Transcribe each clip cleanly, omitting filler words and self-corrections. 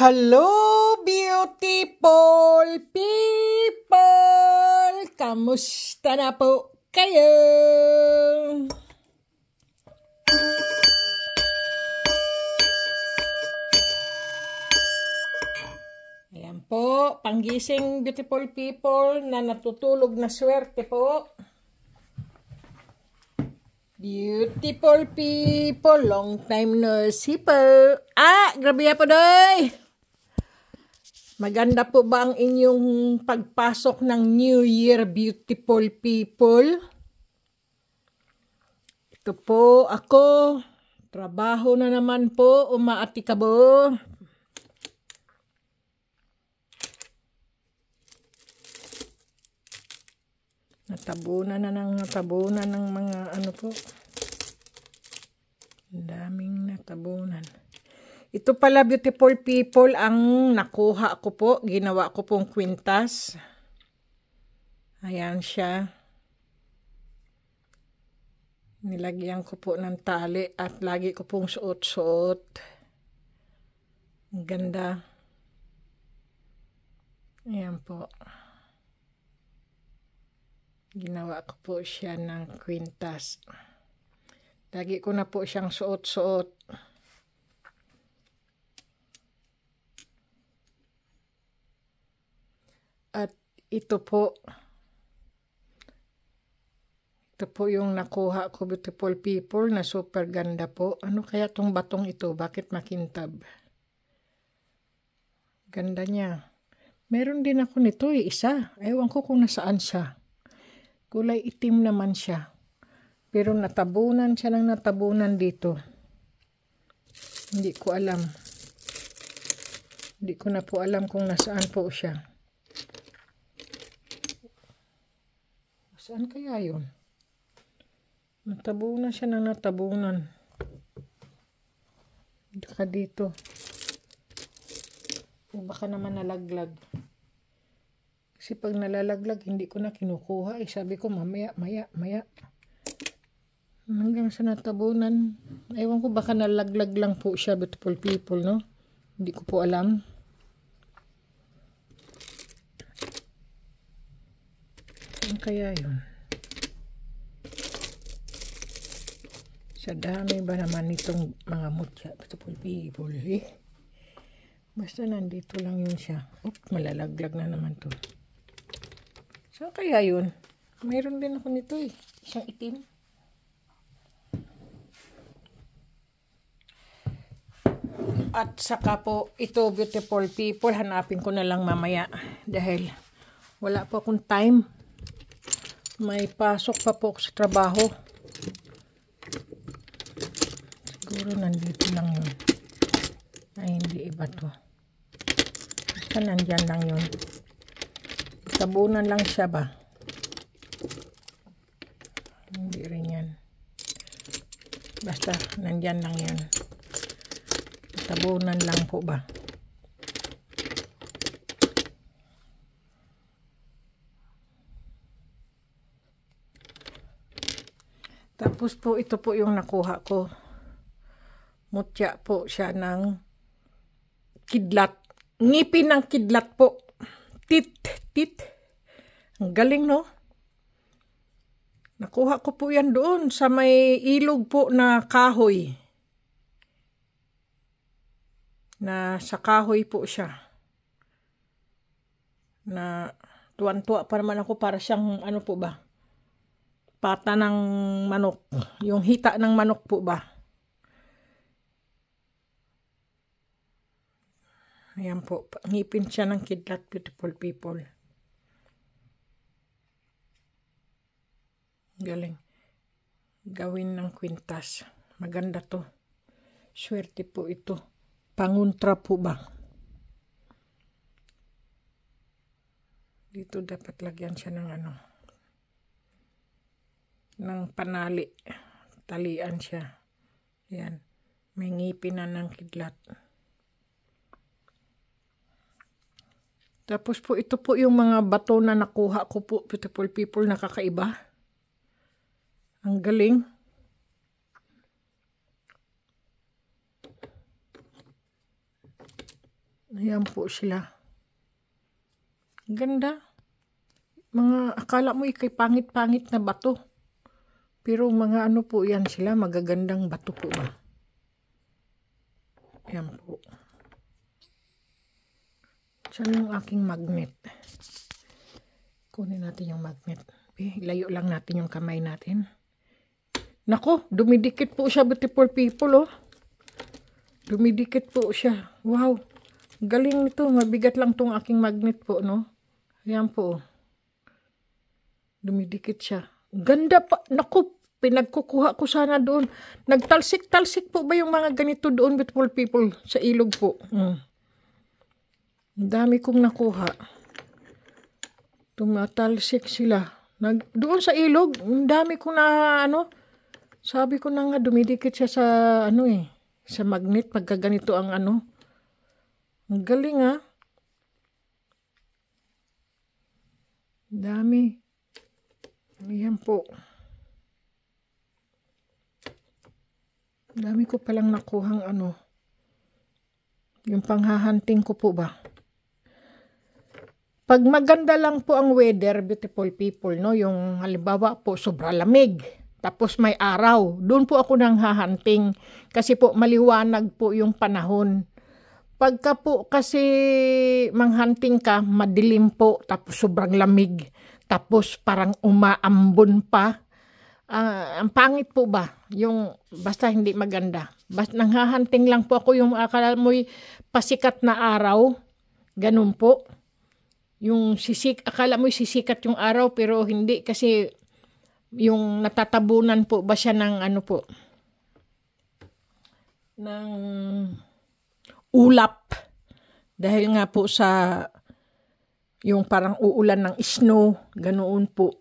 Hello, beautiful people! Kamusta na po kayo? Ayan po, panggising beautiful people na natutulog na swerte po. Beautiful people, long time no see po. Grabe po doy. Maganda po ba ang inyong pagpasok ng New Year, beautiful people? Ito po ako, trabaho na naman po, umaatikabo. Natabunan ng mga ano po. Ang daming natabunan. Ito pala beautiful people ang nakuha ko po. Ginawa ko pong kwintas. Ayan siya. Nilagyan ko po ng tali at lagi ko pong suot-suot. Ang ganda. Ayan po. Ginawa ko po siya ng kwintas. Lagi ko na po siyang suot-suot. At ito po yung nakuha ko, beautiful people, na super ganda po. Ano kaya tong batong ito? Bakit makintab? Ganda niya. Meron din ako nito isa. Ewan ko kung nasaan siya. Kulay itim naman siya. Pero natabunan siya ng natabunan dito. Hindi ko alam. Hindi ko na po alam kung nasaan po siya. Saan kaya yun? Natabunan siya ng natabunan. Baka dito. O baka naman nalaglag. Kasi pag nalalaglag, hindi ko na kinukuha. Sabi ko, maya. Hanggang sa natabunan. Ewan ko, baka nalaglag lang po siya, beautiful people, no? Hindi ko po alam. Ano kaya yun? Sa dami ba naman itong mga mutya, beautiful people, eh? Basta nandito lang yun siya. Malalaglag na naman to. Saan kaya yun? Mayroon din ako nito eh. Isang itim. At saka po, ito beautiful people, hanapin ko na lang mamaya. Dahil wala po akong time. May pasok pa po ako sa trabaho. Siguro nandito lang yun. Ay, hindi iba to. Basta nandyan lang yun. Tabunan lang siya ba? Hindi rin yan. Basta nandyan lang yan. Tabunan lang po ba? Tapos po ito po yung nakuha ko. Mutya po siya ng kidlat. Ngipin ng kidlat po. Tit. Ang galing, no? Nakuha ko po yan doon sa may ilog po na kahoy. Na sa kahoy po siya. Na tuwan-tuwa pa naman ako para siyang ano po ba? Pata ng manok. Yung hita ng manok po ba? Ayan po. Ngipin siya ng kidlat, beautiful people. Galing. Gawin ng kwintas. Maganda to. Swerte po ito. Panguntra po ba? Dito dapat lagyan siya ng ano. Ng panali. Talian siya. Yan. May ngipin na ng kidlat. Tapos po ito po yung mga bato na nakuha ko po, beautiful people, nakakaiba. Ang galing. Ayan po sila. Ganda. Mga akala mo ikay pangit-pangit na bato. Pero mga ano po yan sila, magagandang bato po ba. Ayan po. Saan yung aking magnet? Kunin natin yung magnet. Layo lang natin yung kamay natin. Nako, dumidikit po siya, beautiful people, oh. Dumidikit po siya. Wow. Galing nito. Mabigat lang tong aking magnet po, no? Ayan po, oh. Dumidikit siya. Ganda pa. Naku, pinagkukuha ko sana doon. Nagtalsik-talsik po ba yung mga ganito doon, beautiful people, sa ilog po? Ang dami kong nakuha. Tumatalsik sila. Doon sa ilog, ang dami kong na, ano, sabi ko na nga, dumidikit siya sa, ano sa magnet, pagka ganito ang ano. Ang galing, ha? Dami. Ayan po. Dami ko palang nakuhang ano. Yung panghahanting ko po ba. Pag maganda lang po ang weather, beautiful people, no? Yung halimbawa po, sobra lamig. Tapos may araw. Doon po ako nang hahanting. Kasi po maliwanag po yung panahon. Pagka po kasi manghunting ka, madilim po. Tapos sobrang lamig. Tapos parang umaambon pa. Ang pangit po ba? Yung basta hindi maganda. Basta nanghahanting lang po ako yung akala mo'y pasikat na araw. Ganun po. Yung akala mo'y sisikat yung araw pero hindi kasi yung natatabunan po ba siya ng ano po? Ng ulap. Dahil nga po sa yung parang uulan ng snow, ganoon po.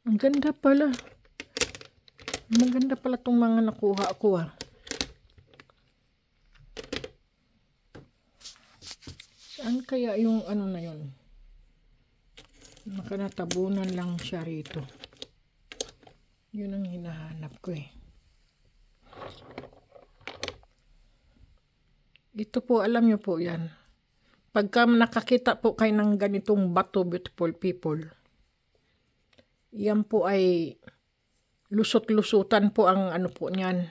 Ang ganda pala. Maganda pala tong mga nakuha ko, ah. Saan kaya yung ano na yun? Nakanatabunan lang siya rito. Yun ang hinahanap ko, eh. Ito po, alam nyo po yan. Pagka nakakita po kayo ng ganitong bato, beautiful people, yan po ay lusot-lusutan po ang ano po niyan.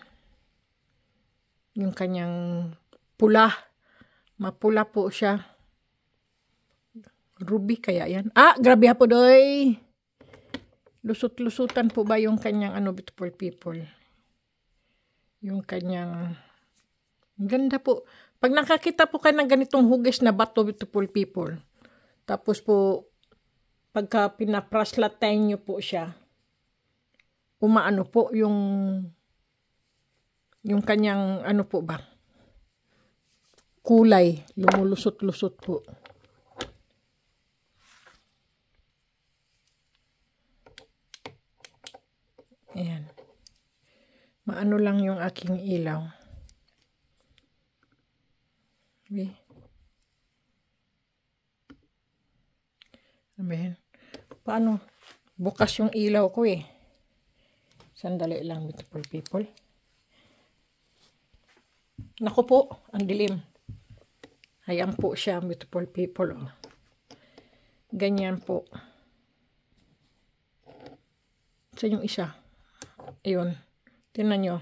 Yung kanyang pula. Mapula po siya. Ruby kaya yan. Grabe ha po doy. Lusot-lusutan po ba yung kanyang ano, beautiful people? Yung kanyang ganda po. Pag nakakita po kayo ng ganitong hugis na bato, beautiful people, tapos po, pagka pinapraslatan nyo po siya, umaano po yung kanyang ano po ba, kulay, lumulusot-lusot po. Ayan. Maano lang yung aking ilaw. Okay. Amen. Paano? Bukas yung ilaw ko, eh. Sandali lang, beautiful people. Naku po, ang dilim. Ayan po siya, beautiful people. Oh. Ganyan po. Saan yung isa? Ayun. Tingnan nyo.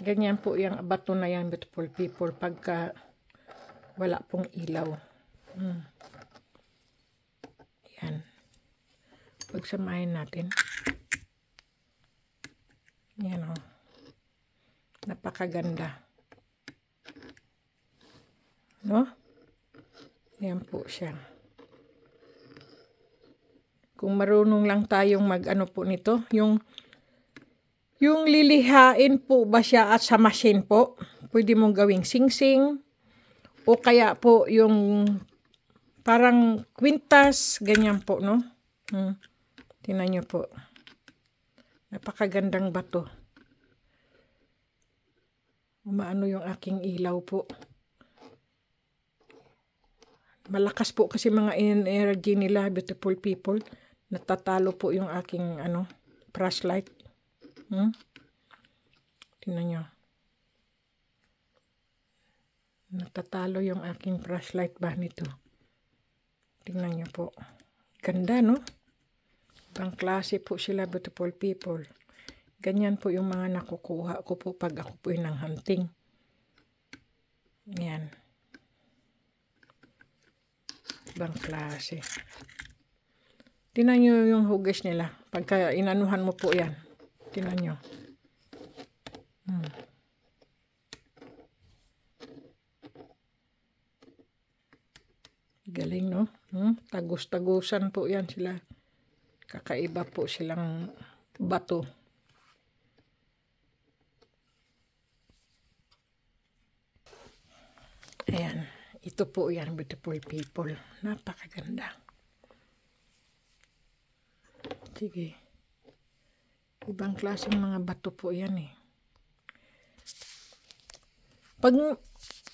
Ganyan po yung bato na yan, beautiful people, pagka wala pong ilaw. Yan. Pagsamahin natin. Yan, o. Napakaganda. No? Yan po siya. Kung marunong lang tayong mag-ano po nito, yung lilihain po ba siya at sa machine po, pwede mong gawing sing-sing, o kaya po yung parang kwintas, ganyan po, no? Tingnan nyo po. Napakagandang bato. Umaano yung aking ilaw po. Malakas po kasi mga energy nila, beautiful people. Natatalo po yung aking flashlight. Tingnan nyo. Natatalo yung aking flashlight ba nito. Tingnan niyo po. Ganda, no? Ibang klase po sila, beautiful people. Ganyan po yung mga nakukuha ko po pag ako po yung hunting. Yan. Ibang klase. Tingnan nyo yung hugis nila. Pagka inanuhan mo po yan. Tingnan nyo. Galing, no? Tagus-tagusan po yan sila. Kakaiba po silang bato. Ayan. Ito po yan, beautiful people. Napakaganda. Sige. Ibang klaseng mga bato po yan eh. Pag,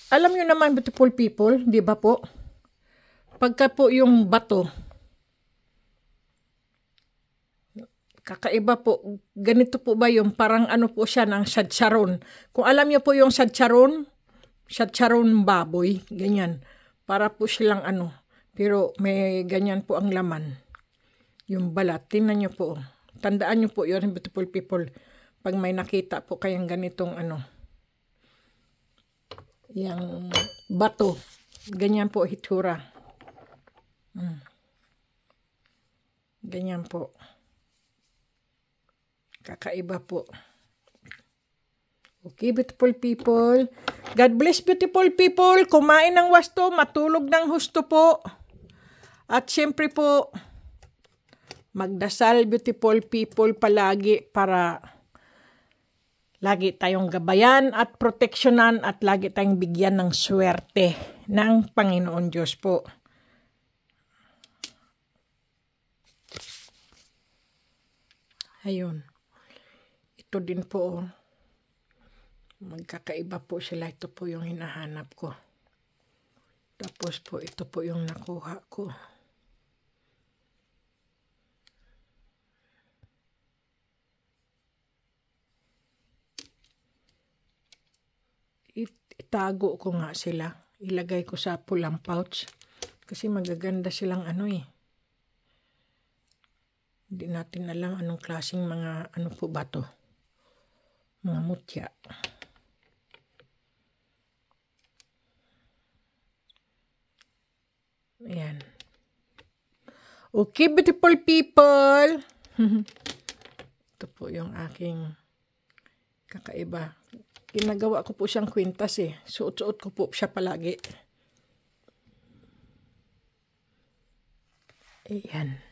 alam nyo naman, beautiful people, di ba po? Pagka po yung bato, kakaiba po, ganito po ba yung parang ano po siya ng sadsaron. Kung alam niyo po yung sadsaron baboy, ganyan. Para po silang ano, pero may ganyan po ang laman. Yung balat, tingnan niyo po. Tandaan niyo po yun, beautiful people. Pag may nakita po kayang ganitong ano, yung bato, ganyan po hitsura. Ganyan po. Kakaiba po. Okay, beautiful people. God bless, beautiful people. Kumain ng wasto, matulog ng husto po. At syempre po, magdasal, beautiful people, palagi para lagi tayong gabayan at proteksyonan at lagi tayong bigyan ng swerte ng Panginoon Diyos po. Ayun. Ito din po. Magkakaiba po sila. Ito po yung hinahanap ko. Tapos po, ito po yung nakuha ko. Itago ko nga sila. Ilagay ko sa pulang pouch. Kasi magaganda silang ano eh. Hindi natin alam anong klaseng mga ano po ba to. Mga mutya. Ayan. Okay, beautiful people. Ito po yung aking kakaiba. Ginagawa ko po siyang kwintas eh. Suot-suot ko po siya palagi. Ayan.